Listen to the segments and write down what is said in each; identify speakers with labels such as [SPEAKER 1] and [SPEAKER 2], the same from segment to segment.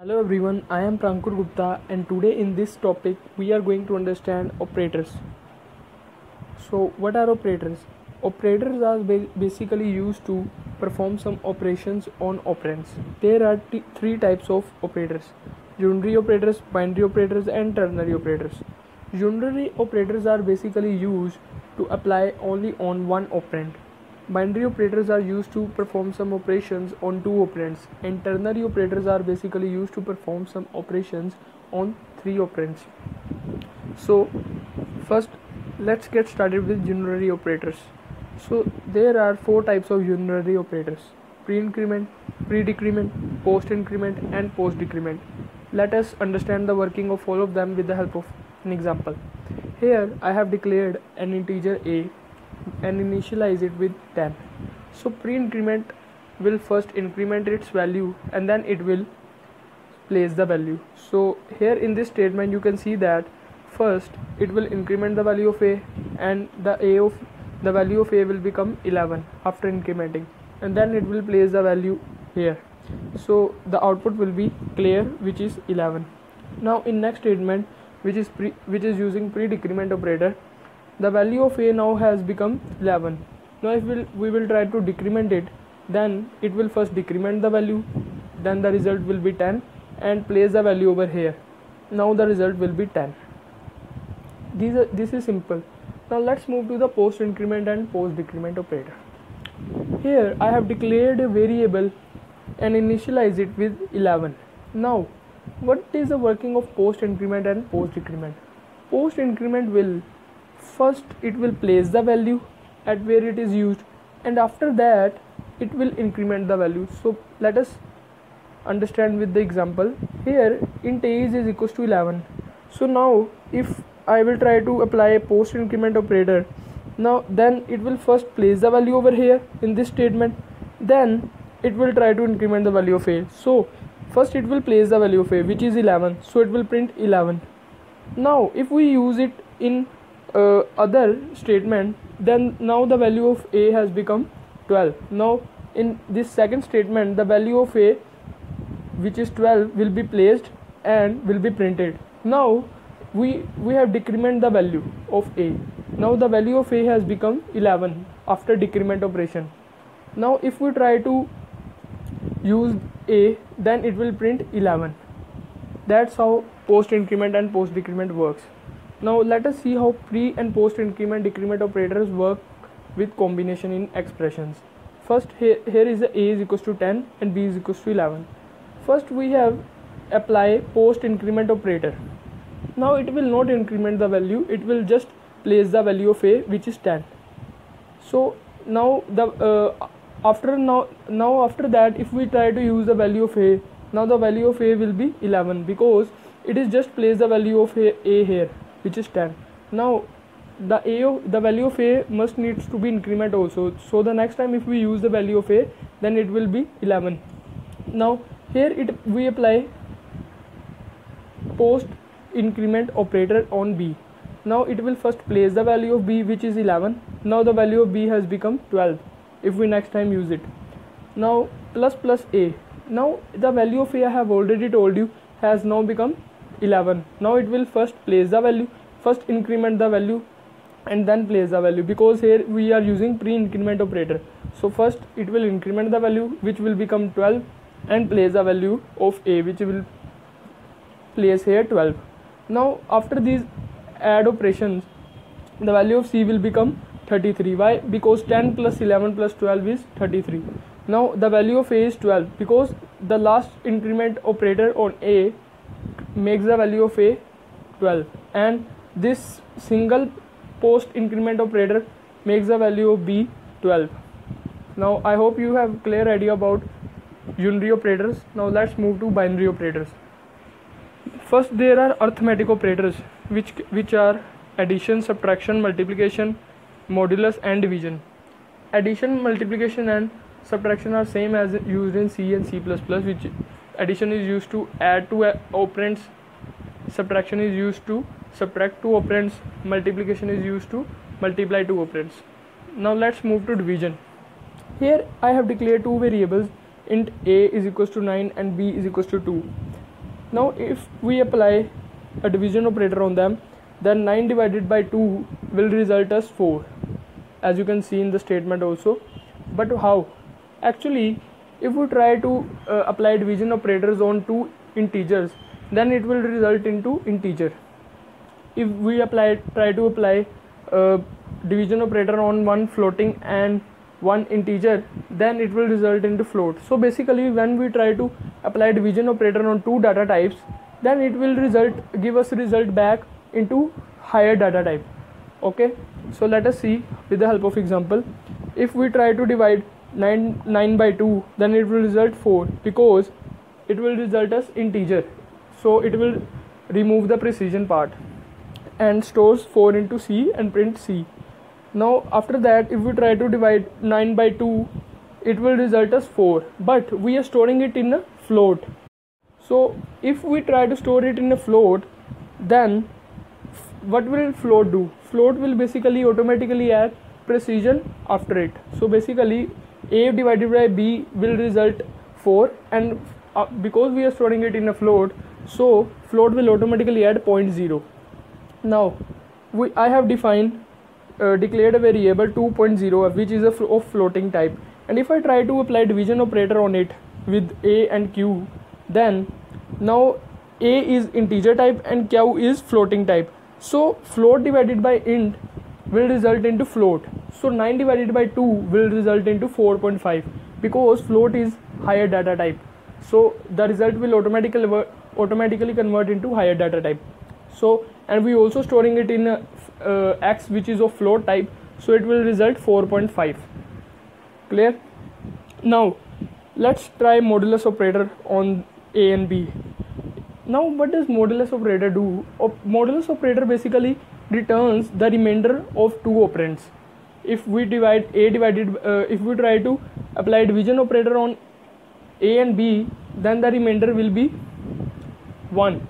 [SPEAKER 1] Hello everyone, I am Prankur Gupta and today in this topic we are going to understand operators. So what are operators? Operators are basically used to perform some operations on operands. There are three types of operators: unary operators, binary operators and ternary operators. Unary operators are basically used to apply only on one operand. Binary operators are used to perform some operations on two operands, and ternary operators are basically used to perform some operations on three operands. So first let's get started with unary operators. So there are four types of unary operators: pre-increment, pre-decrement, post-increment and post-decrement. Let us understand the working of all of them with the help of an example. Here I have declared an integer a and initialize it with 10. So pre-increment will first increment its value and then it will place the value. So here in this statement you can see that first it will increment the value of a, and the value of a will become 11 after incrementing, and then it will place the value here. So the output will be clear, which is 11. Now in next statement, which is using pre-decrement operator, the value of a now has become 11. Now if we will try to decrement it, then it will first decrement the value, then the result will be 10 and place the value over here. Now the result will be 10. This is simple. Now let's move to the post increment and post decrement operator. Here I have declared a variable and initialize it with 11. Now what is the working of post increment and post decrement? Post increment will first it will place the value at where it is used, and after that it will increment the value. So let us understand with the example. Here int a is equals to 11. So now if I will try to apply a post increment operator, now then it will first place the value over here in this statement, then it will try to increment the value of a. So first it will place the value of a, which is 11, so it will print 11. Now if we use it in other statement, then now the value of a has become 12. Now in this second statement, the value of a, which is 12, will be placed and will be printed. Now we have decrement the value of a. Now the value of a has become 11 after decrement operation. Now if we try to use a, then it will print 11. That's how post increment and post decrement works. Now let us see how pre and post increment decrement operators work with combination in expressions. First here is a is equals to 10 and b is equals to 11. First we have apply post increment operator. Now it will not increment the value, it will just place the value of a, which is 10. So now the after that, if we try to use the value of a, now the value of a will be 11 because it is just place the value of a here, which is 10. Now the value of a must needs to be increment also, so the next time if we use the value of a, then it will be 11. Now here we apply post increment operator on b. Now it will first place the value of b, which is 11. Now the value of b has become 12 if we next time use it. Now plus a, now the value of a, I have already told you, has now become 11. Now it will first place the value, first increment the value and then place the value, because here we are using pre-increment operator. So first it will increment the value, which will become 12, and place the value of a, which will place here 12. Now after these add operations, the value of c will become 33. Why? Because 10 plus 11 plus 12 is 33. Now the value of a is 12 because the last increment operator on a makes the value of a 12, and this single post increment operator makes the value of b 12. Now I hope you have clear idea about unary operators. Now let's move to binary operators. First there are arithmetic operators, which are addition, subtraction, multiplication, modulus and division. Addition, multiplication and subtraction are same as used in C and C++, which addition is used to add two operands, subtraction is used to subtract two operands, multiplication is used to multiply two operands. Now let's move to division. Here I have declared two variables, int a is equals to 9 and b is equals to 2. Now if we apply a division operator on them, then 9 divided by 2 will result as 4, as you can see in the statement also. But how? Actually, if we try to apply division operators on two integers, then it will result into integer. If we try to apply division operator on one floating and one integer, then it will result into float. So basically, when we try to apply division operator on two data types, then it will give us result back into higher data type. Okay, so let us see with the help of example. If we try to divide 9 by 2, then it will result 4, because it will result as integer, so it will remove the precision part and stores 4 into C and print C. Now after that, if we try to divide 9 by 2, it will result as 4, but we are storing it in a float. So if we try to store it in a float, then what will float do? Float will basically automatically add precision after it. So basically A divided by B will result 4, and because we are storing it in a float, so float will automatically add 0.0. Now I have declared a variable 2.0, which is of floating type, and if I try to apply division operator on it with A and Q, then now A is integer type and Q is floating type. So float divided by int will result into float. So 9 divided by 2 will result into 4.5, because float is higher data type. So the result will automatically convert into higher data type. So, and we also storing it in x, which is of float type, so it will result 4.5. Clear? Now let's try modulus operator on A and B. Now what does modulus operator do? Modulus operator basically returns the remainder of two operands. If we if we try to apply division operator on A and B, then the remainder will be 1.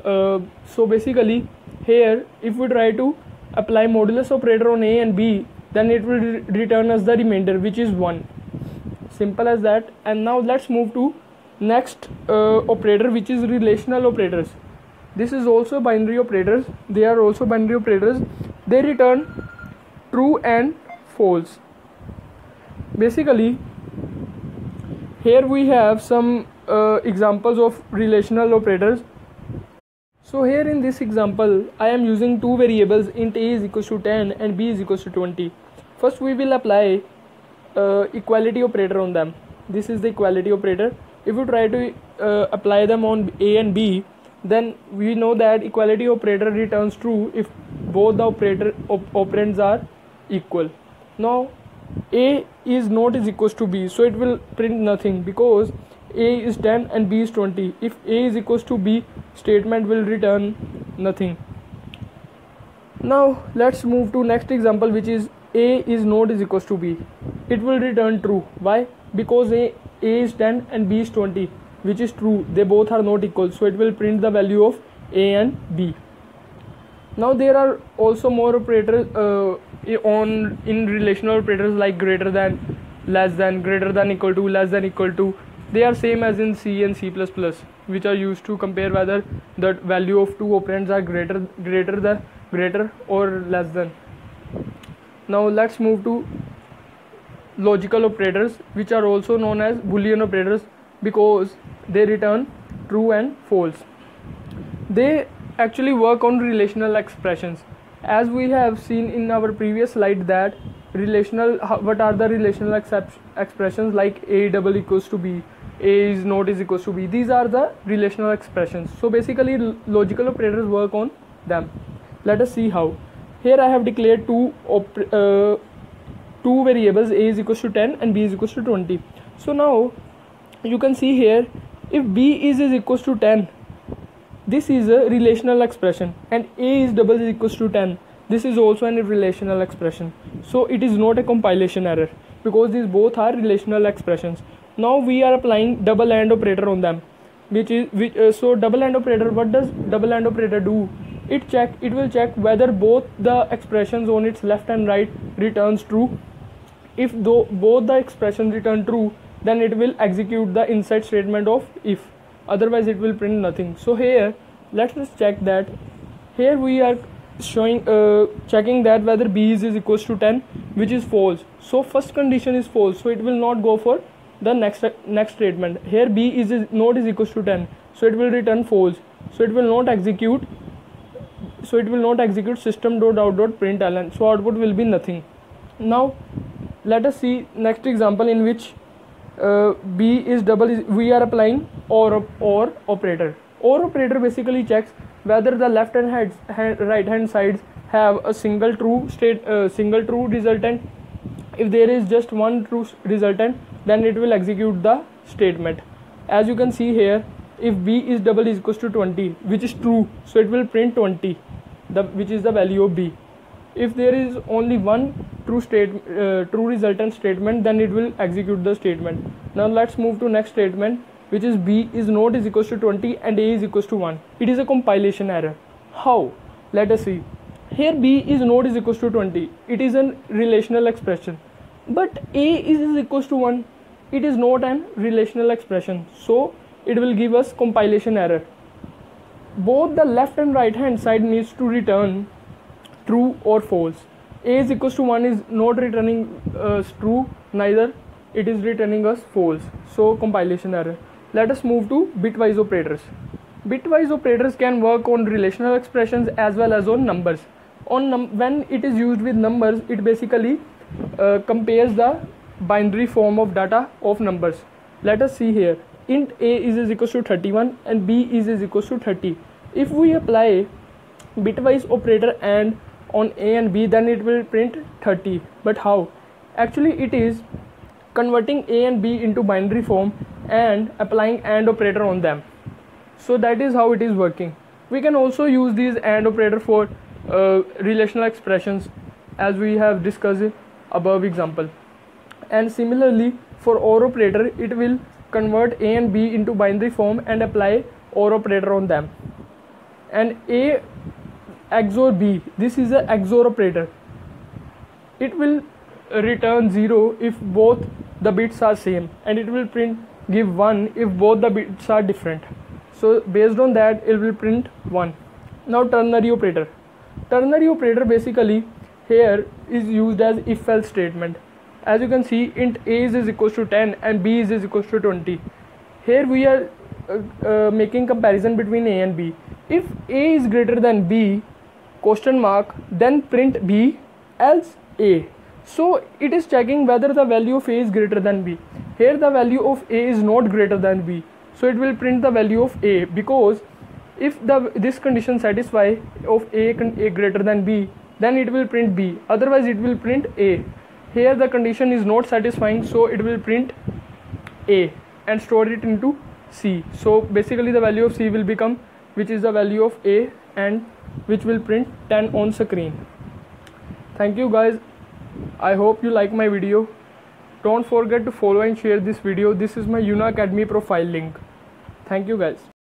[SPEAKER 1] So basically here, if we try to apply modulus operator on A and B, then it will return us the remainder, which is 1. Simple as that. And now let's move to next operator, which is relational operators. This is also binary operators. They are also binary operators. They return true and false. Basically here we have some examples of relational operators. So here in this example, I am using two variables, int a is equals to 10 and b is equals to 20. First we will apply equality operator on them. This is the equality operator. If you try to apply them on a and b, then we know that equality operator returns true if both the operands are equal. Now a is not is equals to b, so it will print nothing, because a is 10 and b is 20. If a is equals to b, statement will return nothing. Now let's move to next example, which is a is not is equals to b. It will return true. Why? Because a is 10 and b is 20, which is true. They both are not equal, so it will print the value of a and b. Now there are also more operators in relational operators, like greater than, less than, greater than equal to, less than equal to. They are same as in C and C++, which are used to compare whether the value of two operands are greater or less than. Now let's move to logical operators, which are also known as Boolean operators, because they return true and false. They actually work on relational expressions. As we have seen in our previous slide, that what are the relational expressions, like a double equals to b, a is not is equals to b. These are the relational expressions. So basically logical operators work on them. Let us see how. Here I have declared two variables, a is equals to 10 and b is equals to 20. So now you can see here, if b is equals to 10, this is a relational expression, and a is double is equals to 10, this is also a relational expression. So it is not a compilation error, because these both are relational expressions. Now we are applying double AND operator on them, so double AND operator, what does double AND operator do? It will check whether both the expressions on its left and right returns true. If both the expressions return true, then it will execute the inside statement of if. otherwise it will print nothing. So here let us check that. Here we are showing checking that whether b is equals to 10, which is false. So first condition is false, so it will not go for the next statement. Here b is not is equals to 10, so it will return false, so it will not execute system.out.println, so output will be nothing. Now let us see next example in which b is double we are applying or operator. Or operator basically checks whether the left and right hand sides have a single true resultant. If there is just one true resultant, then it will execute the statement. As you can see here, if b is double is equals to 20, which is true, so it will print 20, which is the value of b. If there is only one true resultant statement, then it will execute the statement. Now let's move to next statement, which is b is not is equals to 20 and a is equals to 1. It is a compilation error. How? Let us see. Here b is not is equals to 20. It is a relational expression. But a is equals to 1. It is not an relational expression. So it will give us compilation error. Both the left and right hand side needs to return true or false. A is equals to 1 is not returning true, neither it is returning us false. So compilation error. Let us move to bitwise operators. Bitwise operators can work on relational expressions as well as on numbers. When it is used with numbers, it basically compares the binary form of data of numbers. Let us see here. Int a is equals to 31 and b is equals to 30. If we apply bitwise operator and on a and b, then it will print 30. But how? Actually it is converting a and b into binary form and applying AND operator on them. So that is how it is working. We can also use these AND operator for relational expressions, as we have discussed above example. And similarly for OR operator, it will convert a and b into binary form and apply OR operator on them. And a XOR b, this is a XOR operator. It will return 0 if both the bits are same, and it will give 1 if both the bits are different. So based on that, it will print 1. Now ternary operator. Ternary operator basically here is used as if else statement. As you can see, int a is equals to 10 and b is equals to 20. Here we are making comparison between a and b. If a is greater than b question mark, then print b else a. So it is checking whether the value of a is greater than b. Here the value of a is not greater than b, so it will print the value of a, because if this condition satisfy of a greater than b, then it will print b, otherwise it will print a. Here the condition is not satisfying, so it will print a and store it into c. So basically the value of c will become, which is the value of a, and which will print 10 on screen. Thank you guys. I hope you like my video. Don't forget to follow and share this video. This is my Unacademy profile link. Thank you guys.